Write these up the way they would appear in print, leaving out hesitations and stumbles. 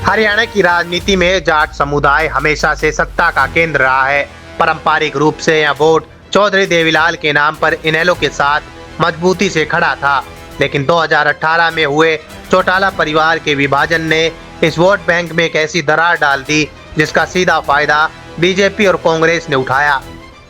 हरियाणा की राजनीति में जाट समुदाय हमेशा से सत्ता का केंद्र रहा है। पारंपरिक रूप से यह वोट चौधरी देवीलाल के नाम पर इनेलो के साथ मजबूती से खड़ा था, लेकिन 2018 में हुए चौटाला परिवार के विभाजन ने इस वोट बैंक में एक ऐसी दरार डाल दी जिसका सीधा फायदा बीजेपी और कांग्रेस ने उठाया।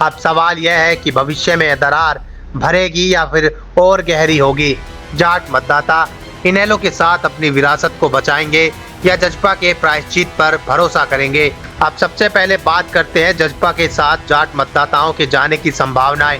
अब सवाल यह है कि भविष्य में यह दरार भरेगी या फिर और गहरी होगी। जाट मतदाता इनेलो के साथ अपनी विरासत को बचाएंगे या जजपा के प्रायश्चित पर भरोसा करेंगे। अब सबसे पहले बात करते हैं जजपा के साथ जाट मतदाताओं के जाने की संभावनाएं।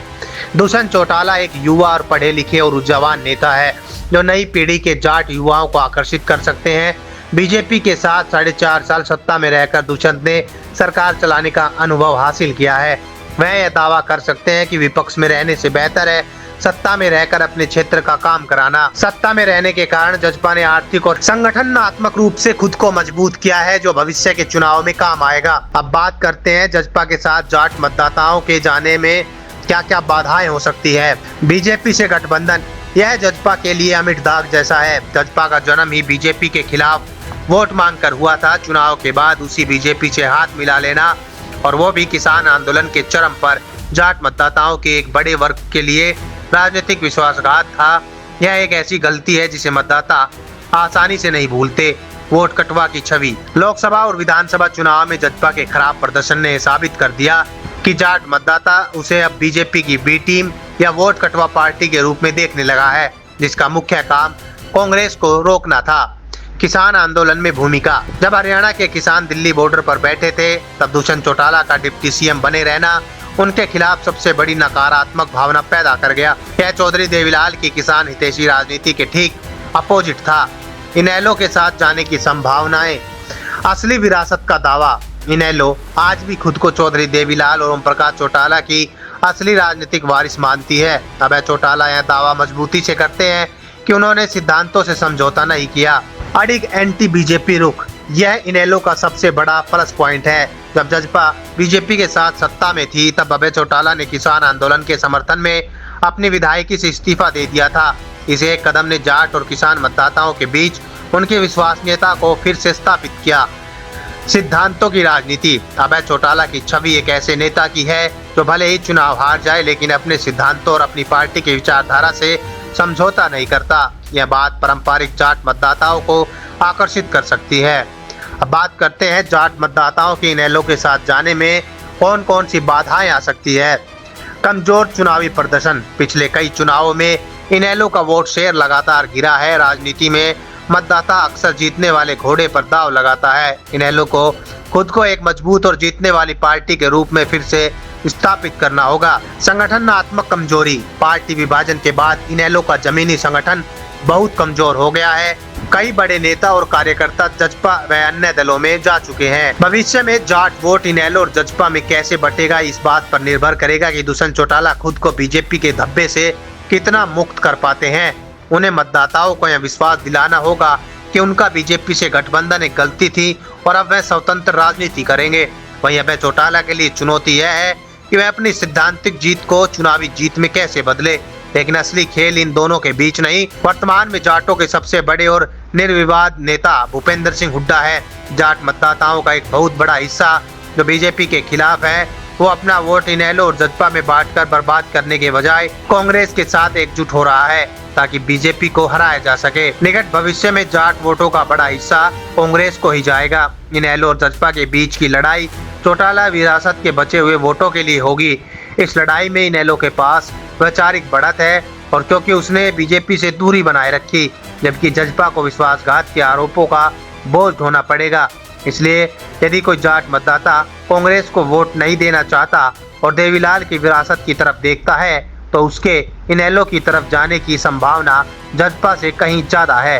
दुष्यंत चौटाला एक युवा और पढ़े लिखे और ऊर्जावान नेता है जो नई पीढ़ी के जाट युवाओं को आकर्षित कर सकते हैं। बीजेपी के साथ 4.5 साल सत्ता में रहकर दुष्यंत ने सरकार चलाने का अनुभव हासिल किया है। वह यह दावा कर सकते हैं कि विपक्ष में रहने से बेहतर है सत्ता में रहकर अपने क्षेत्र का काम कराना। सत्ता में रहने के कारण जजपा ने आर्थिक और संगठनात्मक रूप से खुद को मजबूत किया है, जो भविष्य के चुनाव में काम आएगा। अब बात करते हैं जजपा के साथ जाट मतदाताओं के जाने में क्या क्या बाधाएं हो सकती है। बीजेपी से गठबंधन, यह जजपा के लिए अमिट दाग जैसा है। जजपा का जन्म ही बीजेपी के खिलाफ वोट मांग कर हुआ था। चुनाव के बाद उसी बीजेपी से हाथ मिला लेना, और वो भी किसान आंदोलन के चरम पर, जाट मतदाताओं के एक बड़े वर्ग के लिए राजनीतिक विश्वासघात था। यह एक ऐसी गलती है जिसे मतदाता आसानी से नहीं भूलते। वोट कटवा की छवि, लोकसभा और विधानसभा चुनाव में जजपा के खराब प्रदर्शन ने साबित कर दिया कि जाट मतदाता उसे अब बीजेपी की बी टीम या वोट कटवा पार्टी के रूप में देखने लगा है, जिसका मुख्य काम कांग्रेस को रोकना था। किसान आंदोलन में भूमिका, जब हरियाणा के किसान दिल्ली बॉर्डर पर बैठे थे तब दुष्यंत चौटाला का डिप्टी सीएम बने रहना उनके खिलाफ सबसे बड़ी नकारात्मक भावना पैदा कर गया। यह चौधरी देवीलाल की किसान हितैषी राजनीति के ठीक अपोजिट था। इनेलो के साथ जाने की संभावनाएं, असली विरासत का दावा, इनेलो आज भी खुद को चौधरी देवीलाल और ओम प्रकाश चौटाला की असली राजनीतिक वारिस मानती है। अब चौटाला यह दावा मजबूती से करते हैं कि उन्होंने सिद्धांतों से समझौता नहीं किया। अडिग एंटी बीजेपी रुख, यह इनेलो का सबसे बड़ा प्लस पॉइंट है। जब जजपा बीजेपी के साथ सत्ता में थी तब अभय चौटाला ने किसान आंदोलन के समर्थन में अपनी विधायकी से इस्तीफा दे दिया था। इस एक कदम ने जाट और किसान मतदाताओं के बीच उनकी विश्वसनीयता को फिर से स्थापित किया। सिद्धांतों की राजनीति, अभय चौटाला की छवि एक ऐसे नेता की है जो भले ही चुनाव हार जाए लेकिन अपने सिद्धांतों और अपनी पार्टी की विचारधारा से समझौता नहीं करता। यह बात पारंपरिक जाट मतदाताओं को आकर्षित कर सकती है। अब बात करते हैं जाट मतदाताओं के इनेलो के साथ जाने में कौन कौन सी बाधाएं आ सकती है। कमजोर चुनावी प्रदर्शन, पिछले कई चुनावों में इनेलो का वोट शेयर लगातार गिरा है। राजनीति में मतदाता अक्सर जीतने वाले घोड़े पर दांव लगाता है। इनेलो को खुद को एक मजबूत और जीतने वाली पार्टी के रूप में फिर से स्थापित करना होगा। संगठनात्मक कमजोरी, पार्टी विभाजन के बाद इनेलो का जमीनी संगठन बहुत कमजोर हो गया है। कई बड़े नेता और कार्यकर्ता जजपा व अन्य दलों में जा चुके हैं। भविष्य में जाट वोट इनेलो और जजपा में कैसे बटेगा, इस बात पर निर्भर करेगा कि दुष्यंत चौटाला खुद को बीजेपी के धब्बे से कितना मुक्त कर पाते हैं। उन्हें मतदाताओं को यह विश्वास दिलाना होगा कि उनका बीजेपी से गठबंधन एक गलती थी और अब वह स्वतंत्र राजनीति करेंगे। वहीं अभय चौटाला के लिए चुनौती यह है कि वह अपनी सिद्धांतिक जीत को चुनावी जीत में कैसे बदले, लेकिन असली खेल इन दोनों के बीच नहीं। वर्तमान में जाटों के सबसे बड़े और निर्विवाद नेता भूपेंद्र सिंह हुड्डा है। जाट मतदाताओं का एक बहुत बड़ा हिस्सा जो बीजेपी के खिलाफ है, वो अपना वोट इनेलो और जजपा में बांटकर बर्बाद करने के बजाय कांग्रेस के साथ एकजुट हो रहा है ताकि बीजेपी को हराया जा सके। निकट भविष्य में जाट वोटों का बड़ा हिस्सा कांग्रेस को ही जाएगा। इनेलो और जजपा के बीच की लड़ाई चौटाला विरासत के बचे हुए वोटों के लिए होगी। इस लड़ाई में इनेलो के पास वैचारिक बढ़त है, और क्योंकि उसने बीजेपी से दूरी बनाए रखी, जबकि जजपा को विश्वासघात के आरोपों का बोझ ढोना पड़ेगा। इसलिए यदि कोई जाट मतदाता कांग्रेस को वोट नहीं देना चाहता और देवीलाल की विरासत की तरफ देखता है तो उसके इनेलो की तरफ जाने की संभावना जजपा से कहीं ज्यादा है।